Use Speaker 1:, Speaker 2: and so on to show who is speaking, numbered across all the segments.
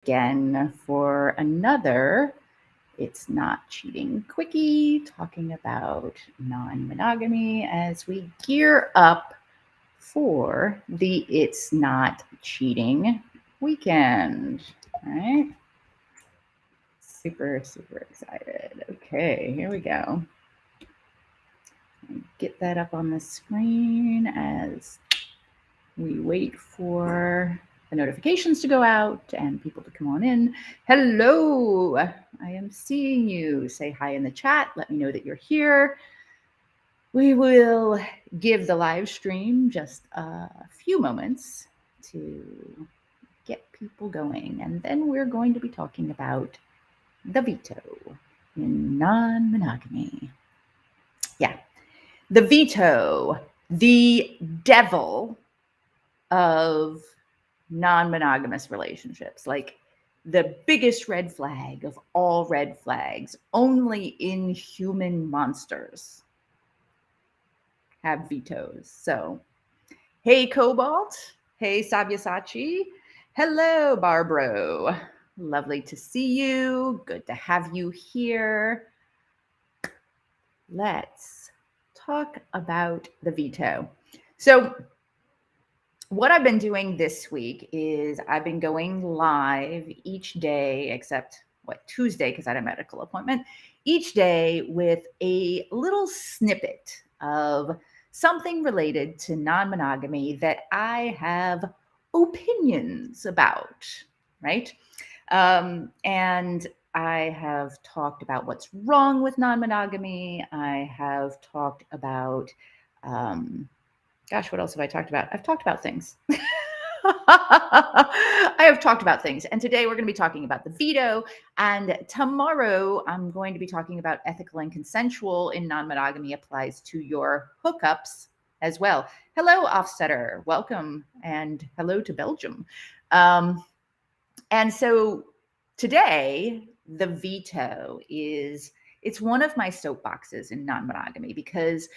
Speaker 1: again for another It's Not Cheating Quickie, talking about non monogamy as we gear up for the It's Not Cheating weekend. All right. Super excited. Okay, here we go. Get that up on the screen as we wait for the notifications to go out and people to come on in. Hello, I am seeing you. Say hi in the chat. Let me know that you're here. We will give the live stream just a few moments to get people going, and then we're going to be talking about the veto in non monogamy. Yeah, the veto, the devil of non monogamous relationships. Like the biggest red flag of all red flags, only inhuman monsters have vetoes. So, hey, Cobalt. Hey, Sabyasachi. Hello, Barbaro. Lovely to see you. Good to have you here. Let's talk about the veto. So, what I've been doing this week is I've been going live each day, except Tuesday, because I had a medical appointment, each day with a little snippet of something related to non monogamy that I have opinions about, right? And I have talked about what's wrong with non monogamy. I have talked about, gosh, what else have I talked about? I've talked about things. I have talked about things. And today we're going to be talking about the veto. And tomorrow I'm going to be talking about ethical and consensual in non monogamy applies to your hookups as well. Hello, Offsetter. Welcome. And hello to Belgium. And so today, the veto it's one of my soapboxes in non monogamy because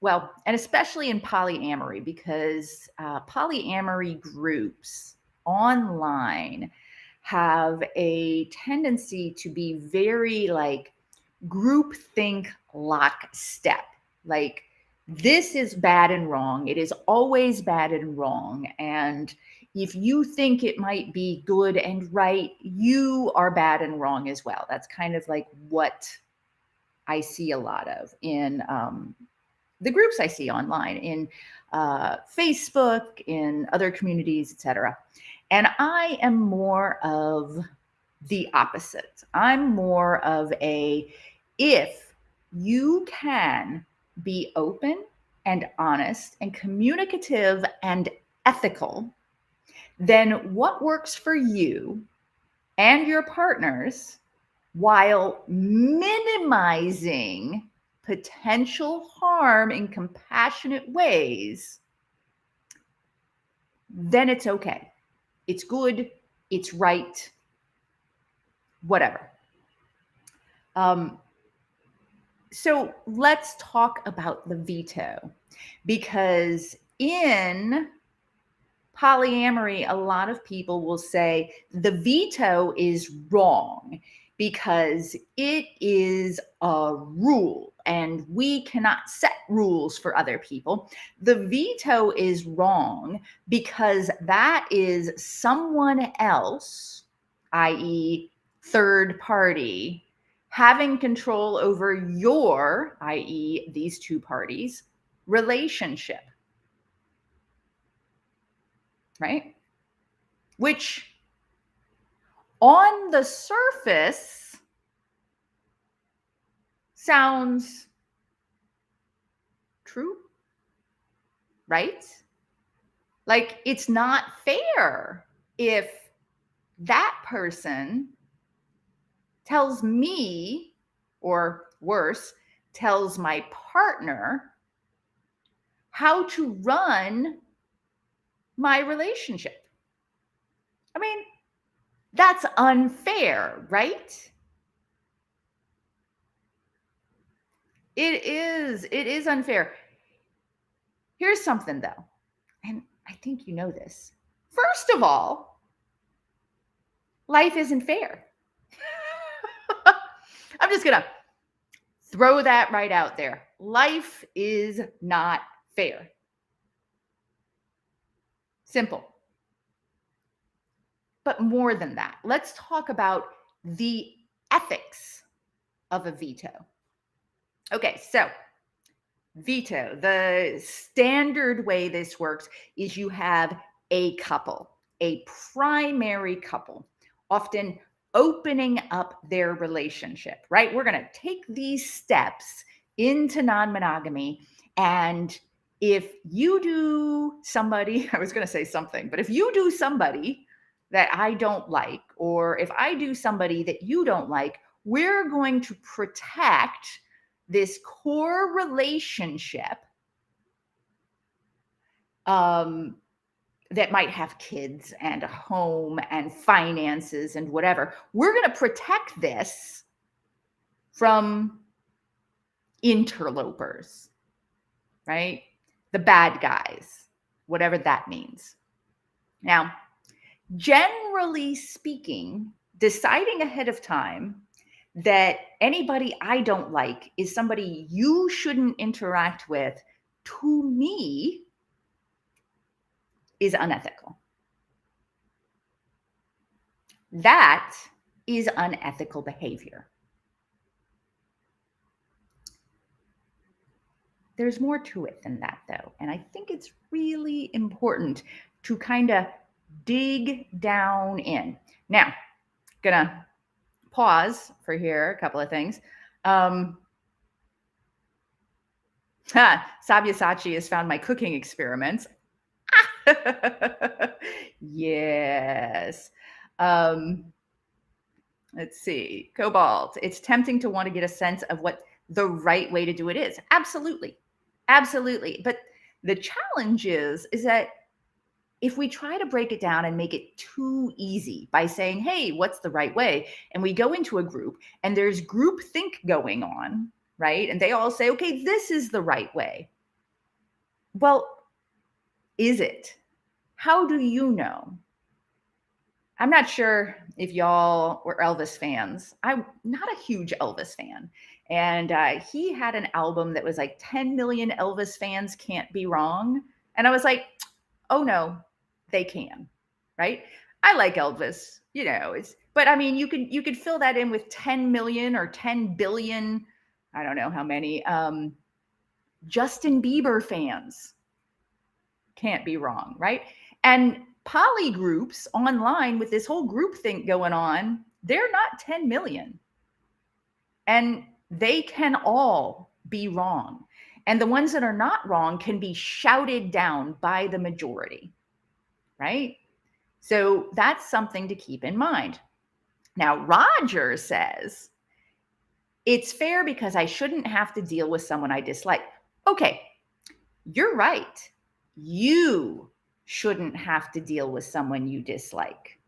Speaker 1: and especially in polyamory, because polyamory groups online have a tendency to be very like groupthink lockstep. Like, this is bad and wrong. It is always bad and wrong. And if you think it might be good and right, you are bad and wrong as well. That's kind of like what I see a lot of in the groups I see online, in Facebook, in other communities, etc. And I am more of the opposite. I'm more of if you can be open and honest and communicative and ethical, then what works for you and your partners while minimizing potential harm in compassionate ways, then it's okay. It's good. It's right. Whatever. So let's talk about the veto, because in polyamory, a lot of people will say the veto is wrong because it is a rule and we cannot set rules for other people. The veto is wrong because that is someone else, i.e., third party, having control over your, i.e., these two parties, relationship. Right? Which on the surface sounds true, right? Like, it's not fair if that person tells me, or worse, tells my partner how to run my relationship. I mean, that's unfair, right? It is unfair. Here's something though, and I think you know this. First of all, life isn't fair. I'm just going to throw that right out there. Life is not fair. Simple. But more than that, let's talk about the ethics of a veto. Okay, so veto, the standard way this works is you have a couple, a primary couple, often opening up their relationship, right? We're going to take these steps into non-monogamy. And if you do somebody, I was going to say something, but if you do somebody that I don't like, or if I do somebody that you don't like, we're going to protect this core relationship that might have kids and a home and finances and whatever. We're going to protect this from interlopers, right? The bad guys, whatever that means. Now, generally speaking, deciding ahead of time that anybody I don't like is somebody you shouldn't interact with, to me, is unethical. That is unethical behavior. There's more to it than that, though. And I think it's really important to kind of dig down in. Now, gonna pause for here, a couple of things. Sabyasachi has found my cooking experiments. Yes. Let's see. Cobalt. It's tempting to want to get a sense of what the right way to do it is. Absolutely. Absolutely. But the challenge is that if we try to break it down and make it too easy by saying, hey, what's the right way? And we go into a group and there's group think going on, right? And they all say, okay, this is the right way. Well, is it? How do you know? I'm not sure if y'all were Elvis fans. I'm not a huge Elvis fan. And he had an album that was like 10 million Elvis fans can't be wrong. And I was like, oh no, they can, right? I like Elvis, but I mean, you could fill that in with 10 million or 10 billion, I don't know how many, Justin Bieber fans can't be wrong, right? And poly groups online with this whole group think going on, they're not 10 million. And they can all be wrong. And the ones that are not wrong can be shouted down by the majority, right? So that's something to keep in mind. Now, Roger says, it's fair because I shouldn't have to deal with someone I dislike. Okay, you're right. You shouldn't have to deal with someone you dislike.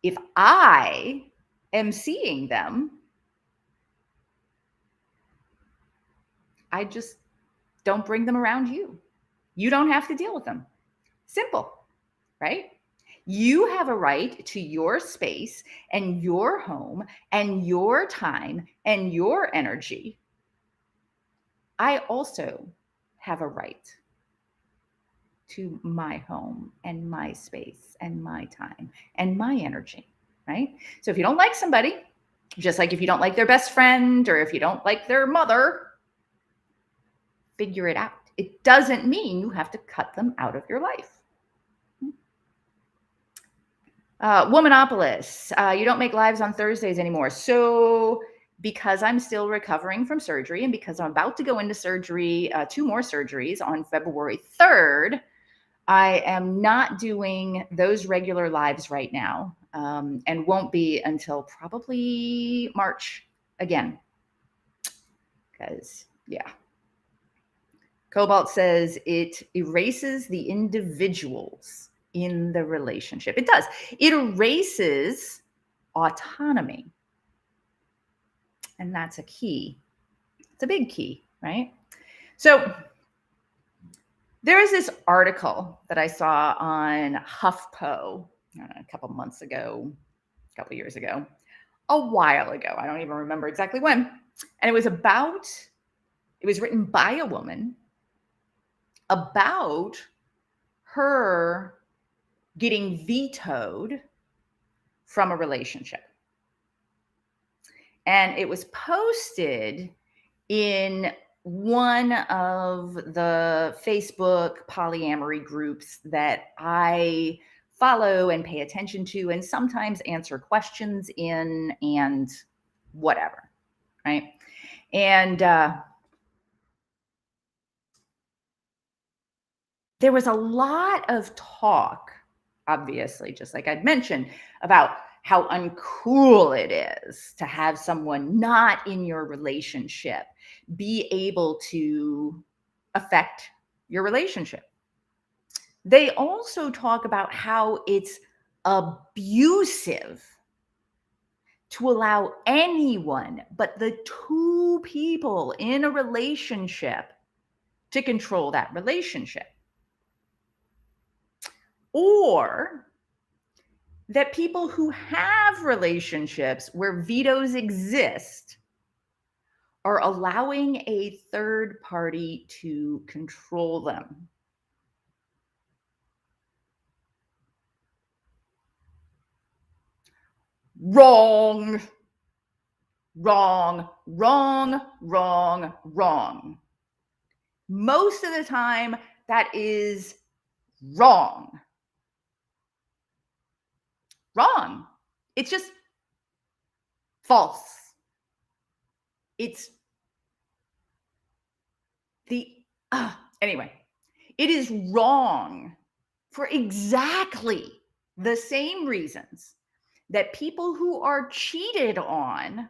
Speaker 1: If I am seeing them, I just don't bring them around you. You don't have to deal with them. Simple, right? You have a right to your space and your home and your time and your energy. I also have a right to my home and my space and my time and my energy, right? So if you don't like somebody, just like if you don't like their best friend or if you don't like their mother, figure it out. It doesn't mean you have to cut them out of your life. Womanopolis, you don't make lives on Thursdays anymore. So because I'm still recovering from surgery and because I'm about to go into surgery, 2 more surgeries on February 3rd, I am not doing those regular lives right now, and won't be until probably March again. Because, yeah. Cobalt says it erases the individuals in the relationship. It does. It erases autonomy. And that's a key. It's a big key, right? So there is this article that I saw on HuffPo a couple months ago, a couple years ago, a while ago. I don't even remember exactly when. And it was written by a woman about her getting vetoed from a relationship. And it was posted in one of the Facebook polyamory groups that I follow and pay attention to, and sometimes answer questions in, and whatever, right? And there was a lot of talk, obviously, just like I'd mentioned, about how uncool it is to have someone not in your relationship be able to affect your relationship. They also talk about how it's abusive to allow anyone but the two people in a relationship to control that relationship. Or that people who have relationships where vetoes exist are allowing a third party to control them. Wrong. Wrong, wrong, wrong, wrong. Most of the time, that is wrong. Wrong. It's just false. It's anyway, it is wrong for exactly the same reasons that people who are cheated on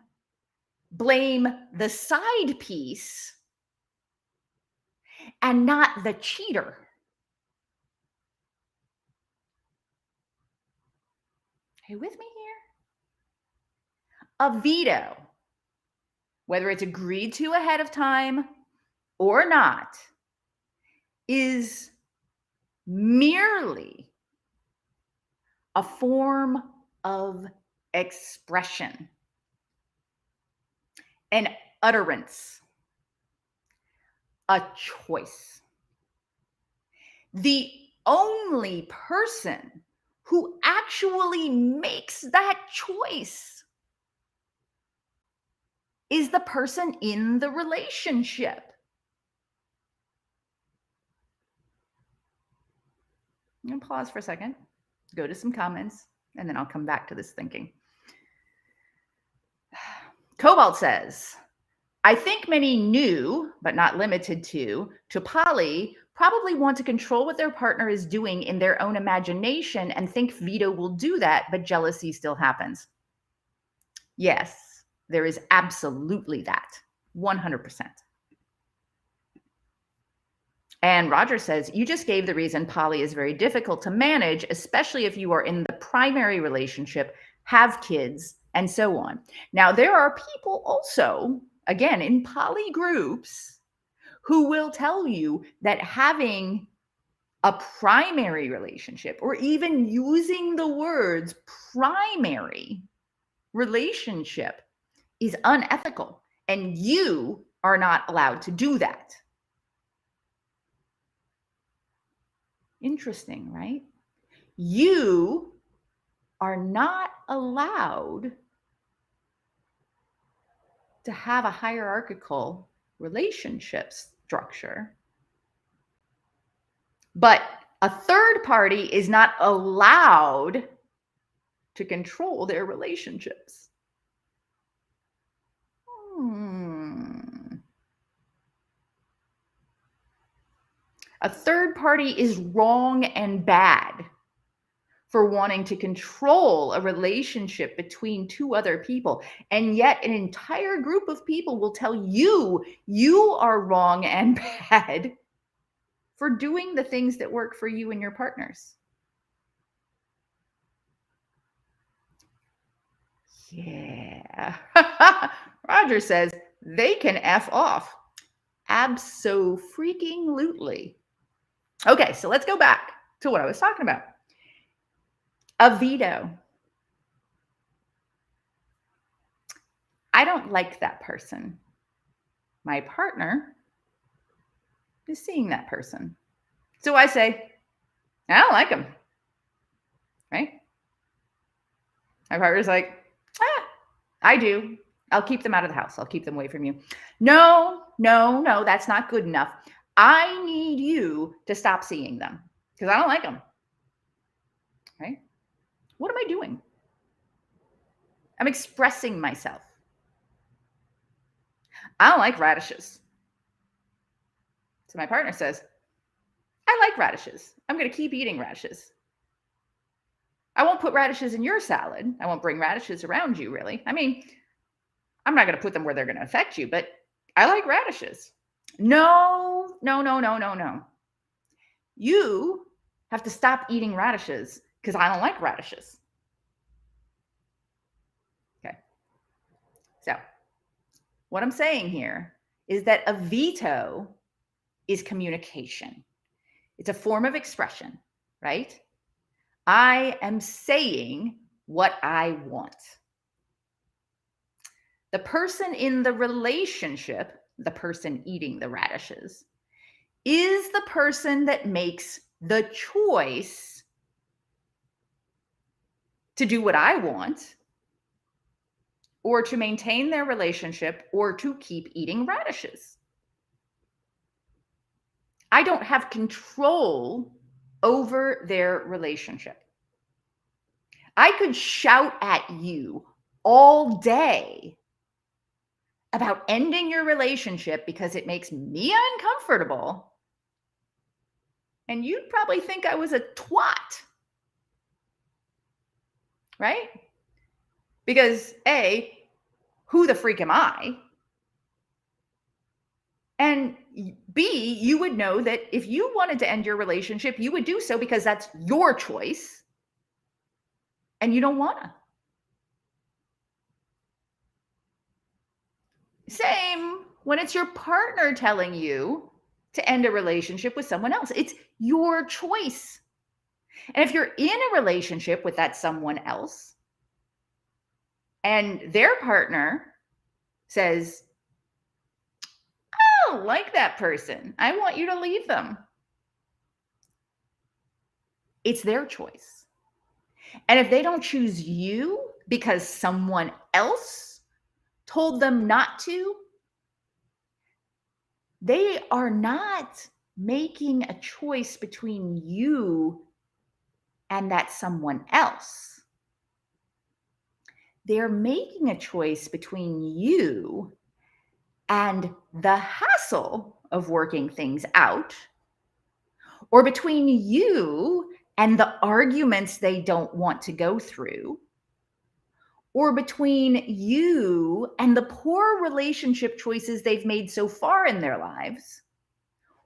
Speaker 1: blame the side piece and not the cheater. Are you with me here? A veto, whether it's agreed to ahead of time or not, is merely a form of expression, an utterance, a choice. The only person who actually makes that choice is the person in the relationship. I'm going to pause for a second, go to some comments, and then I'll come back to this thinking. Cobalt says, I think many new, but not limited to poly probably want to control what their partner is doing in their own imagination and think veto will do that, but jealousy still happens. Yes, there is absolutely that. 100%. And Roger says, you just gave the reason poly is very difficult to manage, especially if you are in the primary relationship, have kids, and so on. Now, there are people also, again, in poly groups who will tell you that having a primary relationship, or even using the words primary relationship, is unethical, and you are not allowed to do that. Interesting, right? You are not allowed to have a hierarchical relationship structure, but a third party is not allowed to control their relationships. A third party is wrong and bad for wanting to control a relationship between two other people. And yet an entire group of people will tell you you are wrong and bad for doing the things that work for you and your partners. Yeah. Roger says they can F off. Abso-freaking-lutely. Okay, so let's go back to what I was talking about. A veto. I don't like that person. My partner is seeing that person. So I say, I don't like him. Right? My partner's like, I do. I'll keep them out of the house. I'll keep them away from you. No, that's not good enough. I need you to stop seeing them because I don't like them. Right? What am I doing? I'm expressing myself. I don't like radishes. So my partner says, I like radishes. I'm going to keep eating radishes. I won't put radishes in your salad. I won't bring radishes around you, really. I mean, I'm not going to put them where they're going to affect you, but I like radishes. No. You have to stop eating radishes because I don't like radishes. Okay. So, what I'm saying here is that a veto is communication. It's a form of expression, right? I am saying what I want. The person in the relationship, the person eating the radishes, is the person that makes the choice to do what I want, or to maintain their relationship, or to keep eating radishes. I don't have control over their relationship. I could shout at you all day about ending your relationship because it makes me uncomfortable, and you'd probably think I was a twat, right? Because A, who the freak am I? And B, you would know that if you wanted to end your relationship, you would do so because that's your choice and you don't want to. Same when it's your partner telling you to end a relationship with someone else. It's your choice. And if you're in a relationship with that someone else and their partner says, I don't like that person, I want you to leave them, it's their choice. And if they don't choose you because someone else told them not to, they are not making a choice between you and that someone else. They're making a choice between you and the hassle of working things out, or between you and the arguments they don't want to go through, or between you and the poor relationship choices they've made so far in their lives,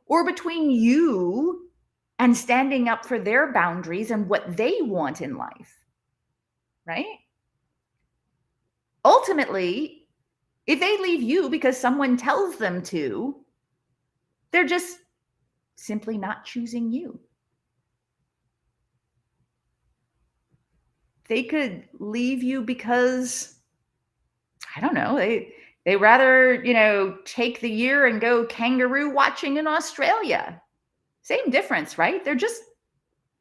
Speaker 1: or between you and standing up for their boundaries and what they want in life, right? Ultimately, if they leave you because someone tells them to, they're just simply not choosing you. They could leave you because, I don't know, they rather, take the year and go kangaroo watching in Australia. Same difference, right? They're just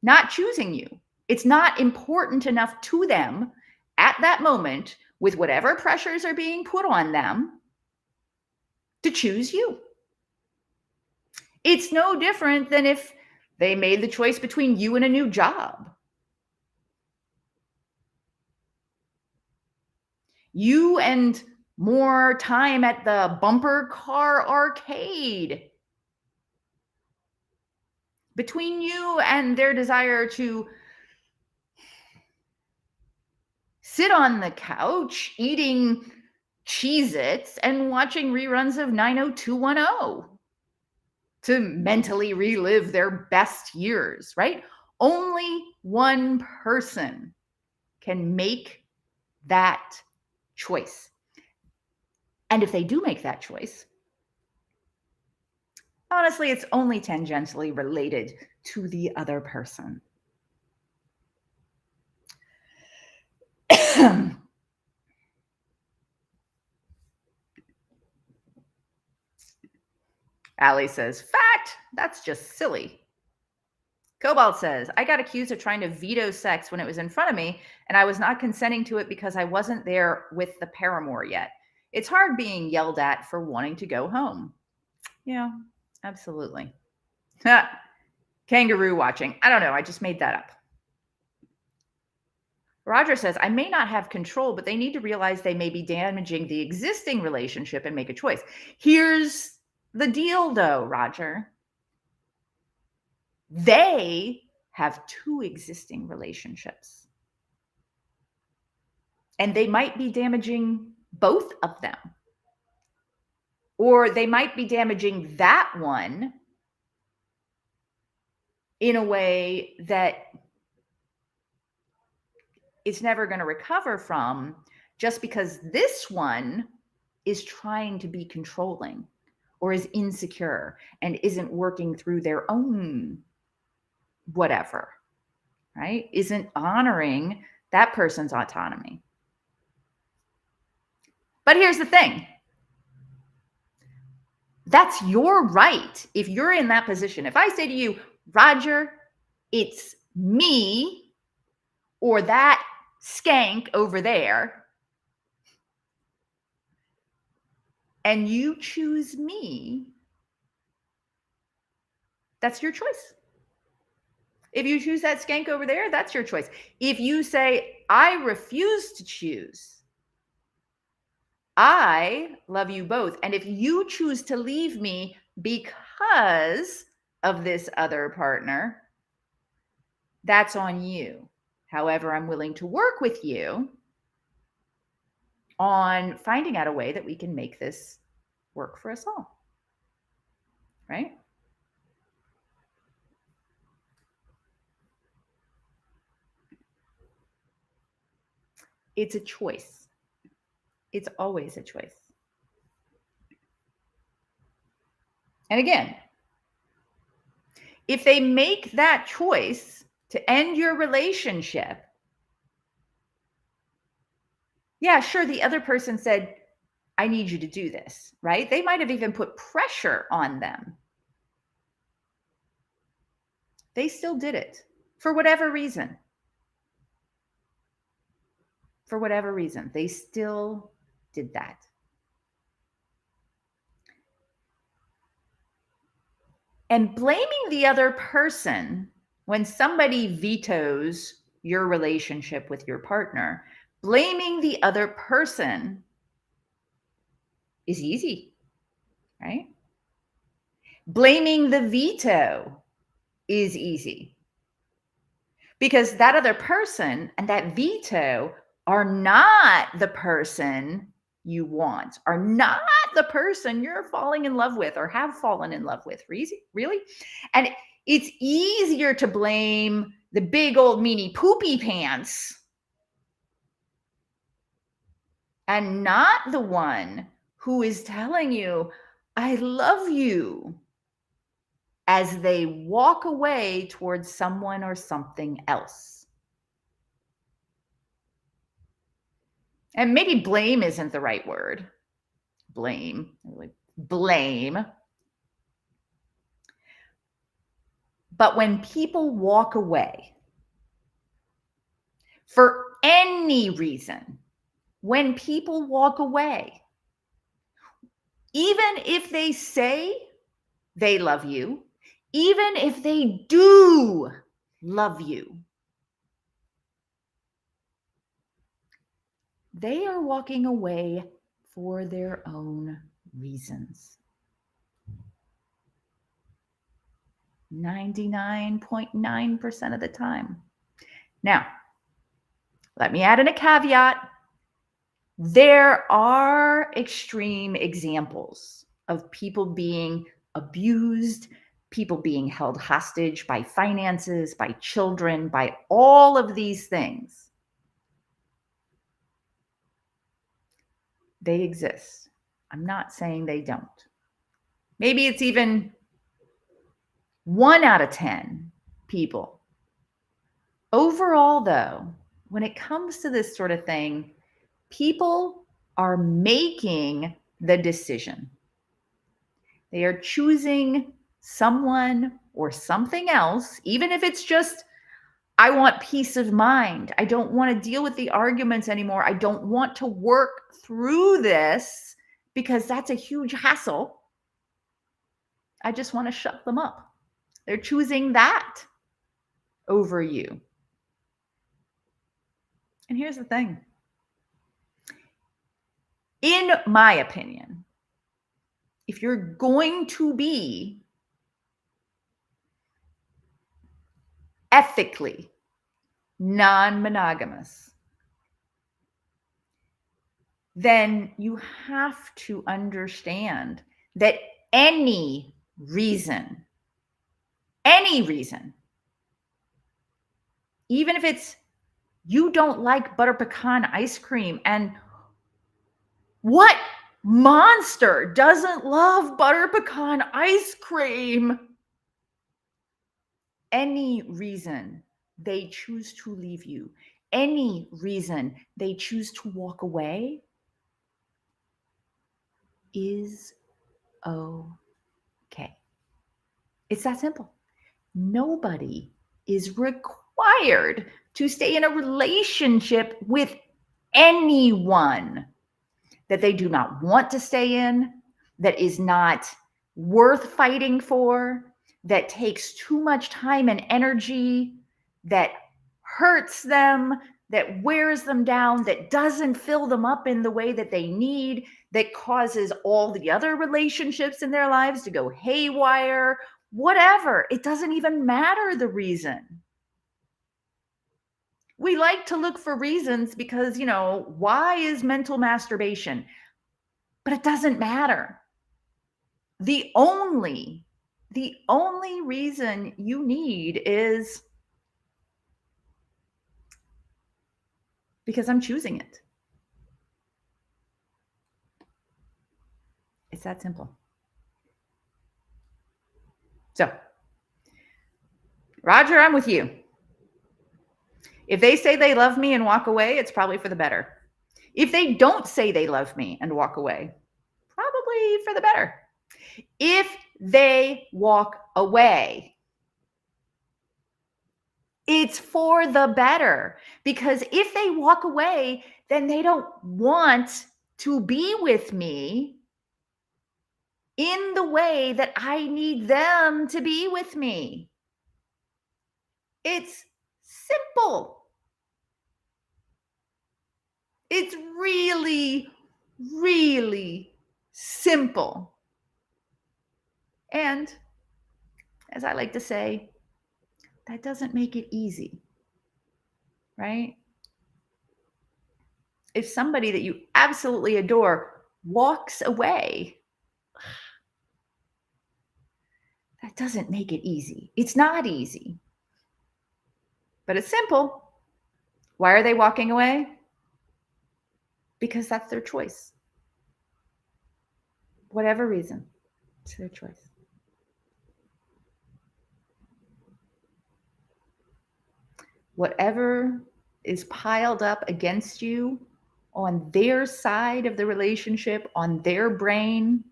Speaker 1: not choosing you. It's not important enough to them at that moment, with whatever pressures are being put on them, to choose you. It's no different than if they made the choice between you and a new job. You and more time at the bumper car arcade. Between you and their desire to sit on the couch eating Cheez-Its and watching reruns of 90210 to mentally relive their best years, right? Only one person can make that choice. And if they do make that choice, honestly, it's only tangentially related to the other person. Allie says, fact, that's just silly. Cobalt says, I got accused of trying to veto sex when it was in front of me, and I was not consenting to it because I wasn't there with the paramour yet. It's hard being yelled at for wanting to go home. Yeah, absolutely. Kangaroo watching. I don't know. I just made that up. Roger says, I may not have control, but they need to realize they may be damaging the existing relationship and make a choice. Here's the deal, though, Roger. They have 2 existing relationships, and they might be damaging both of them, or they might be damaging that one in a way that it's never going to recover from, just because this one is trying to be controlling or is insecure and isn't working through their own whatever, right? Isn't honoring that person's autonomy. But here's the thing. That's your right. If you're in that position, if I say to you, Roger, it's me or that skank over there, and you choose me, that's your choice. If you choose that skank over there, that's your choice. If you say, I refuse to choose, I love you both, and if you choose to leave me because of this other partner, that's on you. However, I'm willing to work with you on finding out a way that we can make this work for us all, right? It's a choice. It's always a choice. And again, if they make that choice to end your relationship, yeah, sure, the other person said, I need you to do this, right? They might have even put pressure on them. They still did it for whatever reason. For whatever reason, they still did that. And blaming the other person when somebody vetoes your relationship with your partner, blaming the other person is easy, right? Blaming the veto is easy because that other person and that veto are not the person you want, are not the person you're falling in love with or have fallen in love with. Really? And it's easier to blame the big old meanie poopy pants and not the one who is telling you, I love you, as they walk away towards someone or something else. And maybe blame isn't the right word. Blame. But when people walk away for any reason, when people walk away, even if they say they love you, even if they do love you, they are walking away for their own reasons. 99.9% of the time. Now, let me add in a caveat. There are extreme examples of people being abused, people being held hostage by finances, by children, by all of these things. They exist. I'm not saying they don't. Maybe it's even 1 out of 10 people. Overall, though, when it comes to this sort of thing, people are making the decision. They are choosing someone or something else, even if it's just, I want peace of mind. I don't want to deal with the arguments anymore. I don't want to work through this because that's a huge hassle. I just want to shut them up. They're choosing that over you. And here's the thing. In my opinion, if you're going to be ethically non-monogamous, then you have to understand that any reason, even if it's you don't like butter pecan ice cream, and what monster doesn't love butter pecan ice cream? Any reason they choose to leave you, any reason they choose to walk away is okay. It's that simple. Nobody is required to stay in a relationship with anyone that they do not want to stay in, that is not worth fighting for, that takes too much time and energy, that hurts them, that wears them down, that doesn't fill them up in the way that they need, that causes all the other relationships in their lives to go haywire, whatever. It doesn't even matter the reason. We like to look for reasons because, why is mental masturbation? But it doesn't matter. The only reason you need is because I'm choosing it. It's that simple. So, Roger, I'm with you. If they say they love me and walk away, it's probably for the better. If they don't say they love me and walk away, probably for the better. If they walk away, it's for the better. Because if they walk away, then they don't want to be with me in the way that I need them to be with me. It's simple. It's really, really simple. And as I like to say, that doesn't make it easy, right? If somebody that you absolutely adore walks away, that doesn't make it easy. It's not easy, but it's simple. Why are they walking away? Because that's their choice. Whatever reason, it's their choice. Whatever is piled up against you on their side of the relationship, on their brain,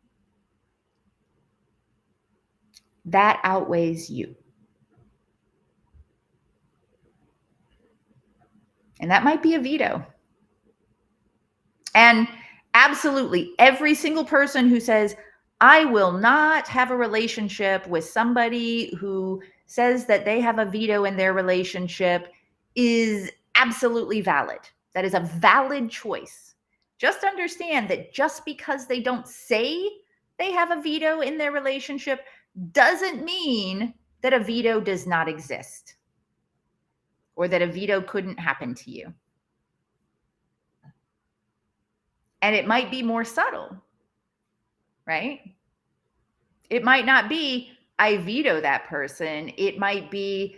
Speaker 1: that outweighs you. And that might be a veto. And absolutely, every single person who says, I will not have a relationship with somebody who says that they have a veto in their relationship is absolutely valid. That is a valid choice. Just understand that just because they don't say they have a veto in their relationship doesn't mean that a veto does not exist or that a veto couldn't happen to you. And it might be more subtle, right? It might not be, I veto that person. It might be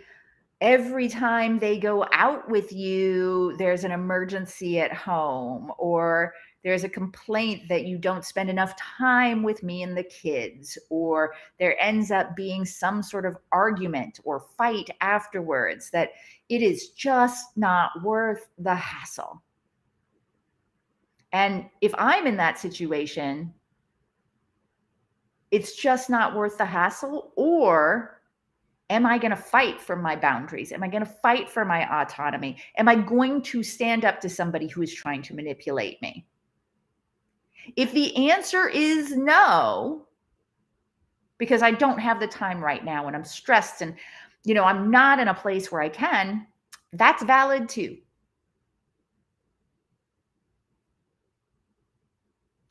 Speaker 1: every time they go out with you, there's an emergency at home, or there's a complaint that you don't spend enough time with me and the kids, or there ends up being some sort of argument or fight afterwards that it is just not worth the hassle. And if I'm in that situation, it's just not worth the hassle? Or am I going to fight for my boundaries? Am I going to fight for my autonomy? Am I going to stand up to somebody who is trying to manipulate me? If the answer is no, because I don't have the time right now and I'm stressed and, I'm not in a place where I can, that's valid too.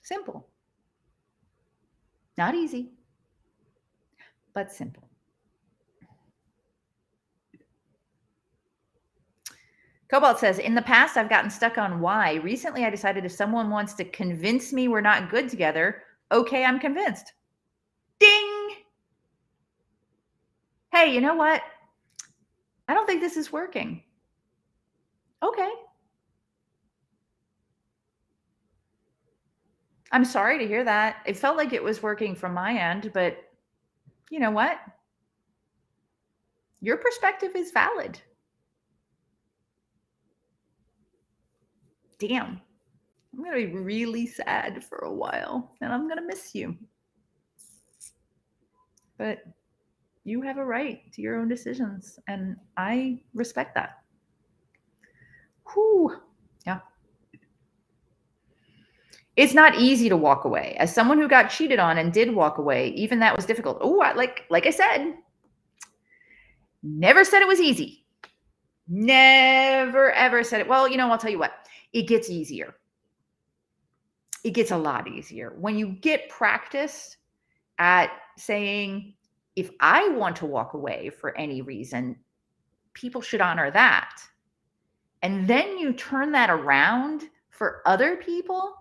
Speaker 1: Simple. Not easy, but simple. Cobalt says, in the past, I've gotten stuck on why. Recently, I decided if someone wants to convince me we're not good together, okay, I'm convinced. Ding! Hey, you know what? I don't think this is working. Okay. I'm sorry to hear that. It felt like it was working from my end, but you know what? Your perspective is valid. Damn. I'm going to be really sad for a while and I'm going to miss you. But you have a right to your own decisions and I respect that. Whew. Yeah. It's not easy to walk away. As someone who got cheated on and did walk away, even that was difficult. Oh, like I said, never said it was easy. Never, ever said it. Well, I'll tell you what, it gets easier. It gets a lot easier. When you get practiced at saying, if I want to walk away for any reason, people should honor that. And then you turn that around for other people,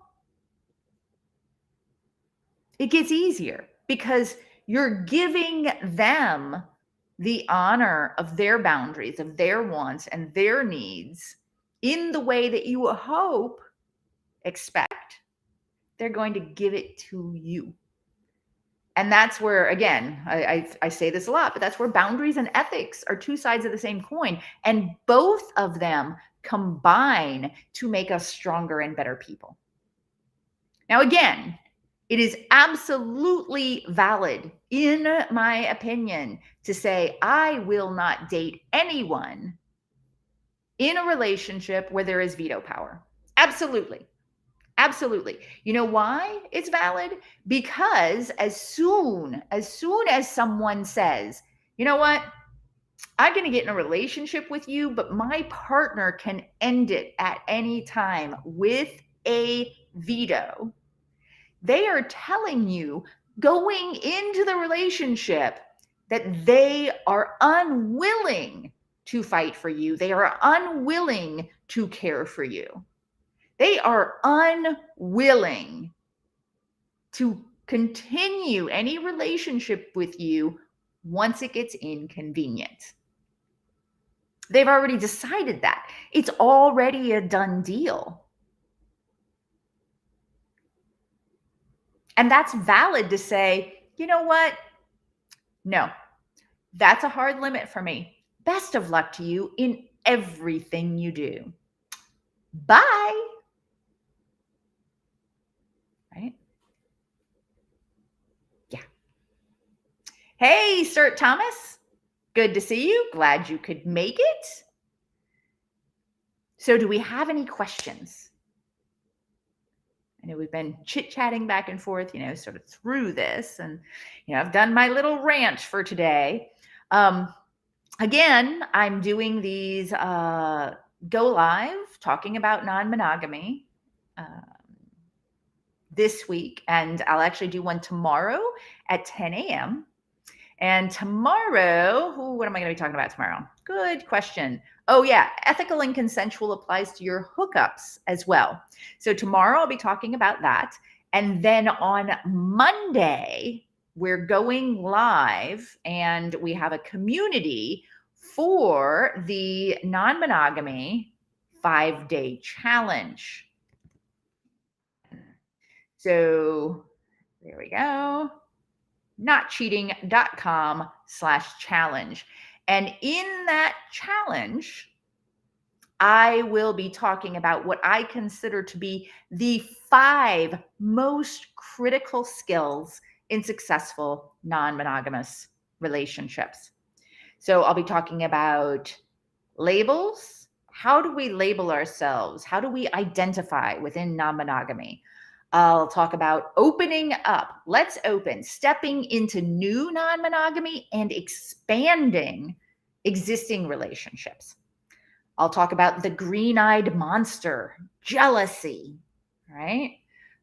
Speaker 1: it gets easier because you're giving them the honor of their boundaries, of their wants and their needs in the way that you expect they're going to give it to you. And that's where, again, I say this a lot, but that's where boundaries and ethics are two sides of the same coin. And both of them combine to make us stronger and better people. Now, again, it is absolutely valid, in my opinion, to say, I will not date anyone in a relationship where there is veto power. Absolutely. Absolutely. You know why it's valid? Because as soon as someone says, you know what, I'm going to get in a relationship with you, but my partner can end it at any time with a veto, they are telling you going into the relationship that they are unwilling to fight for you. They are unwilling to care for you. They are unwilling to continue any relationship with you once it gets inconvenient. They've already decided that. It's already a done deal. And that's valid to say, you know what? No, that's a hard limit for me. Best of luck to you in everything you do. Bye. Right? Yeah. Hey, Sir Thomas. Good to see you. Glad you could make it. So do we have any questions? I know we've been chit-chatting back and forth, sort of through this. And, I've done my little rant for today. Again, I'm doing these go live talking about non-monogamy this week. And I'll actually do one tomorrow at 10 a.m. And tomorrow, what am I going to be talking about tomorrow? Good question. Oh, yeah. Ethical and consensual applies to your hookups as well. So tomorrow I'll be talking about that. And then on Monday, we're going live and we have a community for the non-monogamy 5-day challenge. So there we go. notcheating.com/challenge. And in that challenge, I will be talking about what I consider to be the 5 most critical skills in successful non-monogamous relationships. So I'll be talking about labels. How do we label ourselves? How do we identify within non-monogamy? I'll talk about opening up. Let's open, stepping into new non-monogamy and expanding existing relationships. I'll talk about the green-eyed monster, jealousy, right?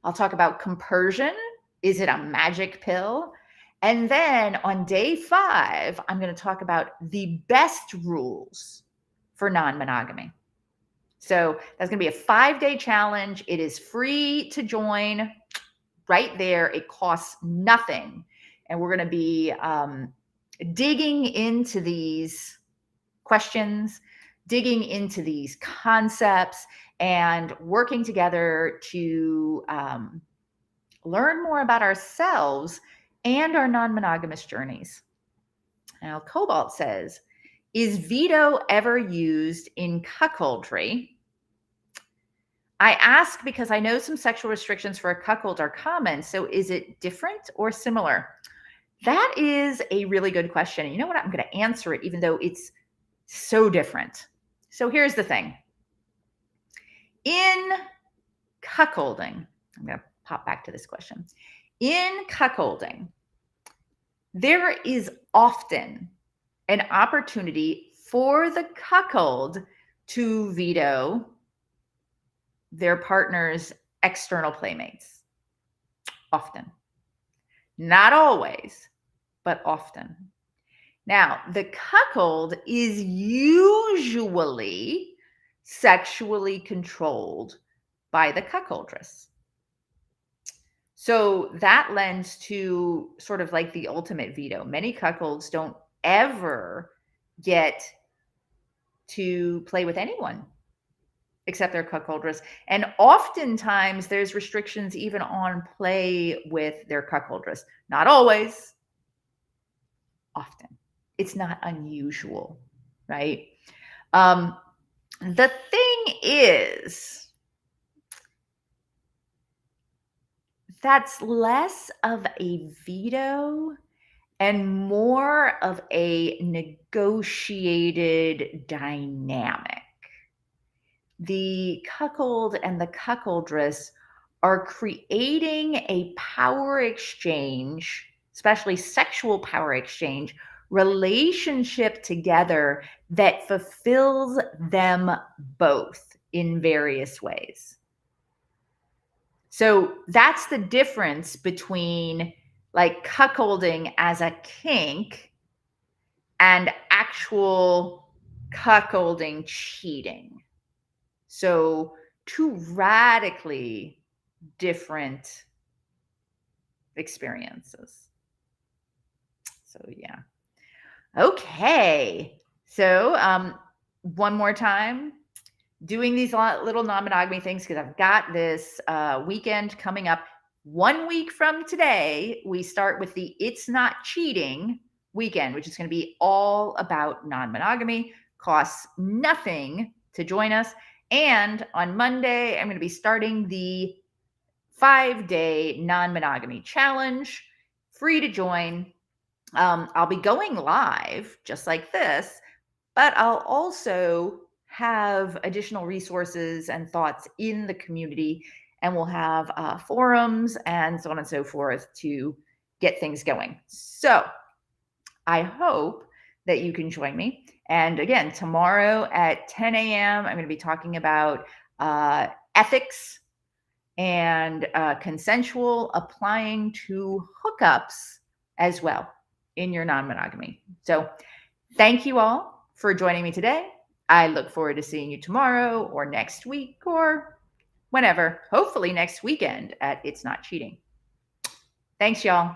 Speaker 1: I'll talk about compersion. Is it a magic pill? And then on day 5, I'm going to talk about the best rules for non-monogamy. So that's going to be a 5-day challenge. It is free to join right there. It costs nothing. And we're going to be digging into these questions, digging into these concepts, and working together to learn more about ourselves and our non-monogamous journeys. Now, Cobalt says, is veto ever used in cuckoldry? I ask because I know some sexual restrictions for a cuckold are common. So is it different or similar? That is a really good question. And you know what? I'm going to answer it, even though it's so different. So here's the thing. In cuckolding, I'm going to pop back to this question. In cuckolding, there is often an opportunity for the cuckold to veto their partner's external playmates. Often. Not always, but often. Now, the cuckold is usually sexually controlled by the cuckoldress. So that lends to sort of like the ultimate veto. Many cuckolds don't ever get to play with anyone except their cuckoldress. And oftentimes there's restrictions even on play with their cuckoldress. Not always, often. It's not unusual, right? The thing is, that's less of a veto and more of a negotiated dynamic. The cuckold and the cuckoldress are creating a power exchange, especially sexual power exchange, relationship together that fulfills them both in various ways. So that's the difference between like cuckolding as a kink and actual cuckolding cheating. So two radically different experiences. So yeah. Okay. So one more time, doing these little non-monogamy things because I've got this weekend coming up. 1 week from today, we start with the It's Not Cheating weekend, which is going to be all about non-monogamy. Costs nothing to join us. And on Monday, I'm going to be starting the 5-day non-monogamy challenge, free to join. I'll be going live just like this, but I'll also have additional resources and thoughts in the community, and we'll have forums and so on and so forth to get things going. So I hope that you can join me. And again, tomorrow at 10 a.m., I'm going to be talking about ethics and consensual applying to hookups as well in your non-monogamy. So thank you all for joining me today. I look forward to seeing you tomorrow or next week or whenever, hopefully next weekend at It's Not Cheating. Thanks, y'all.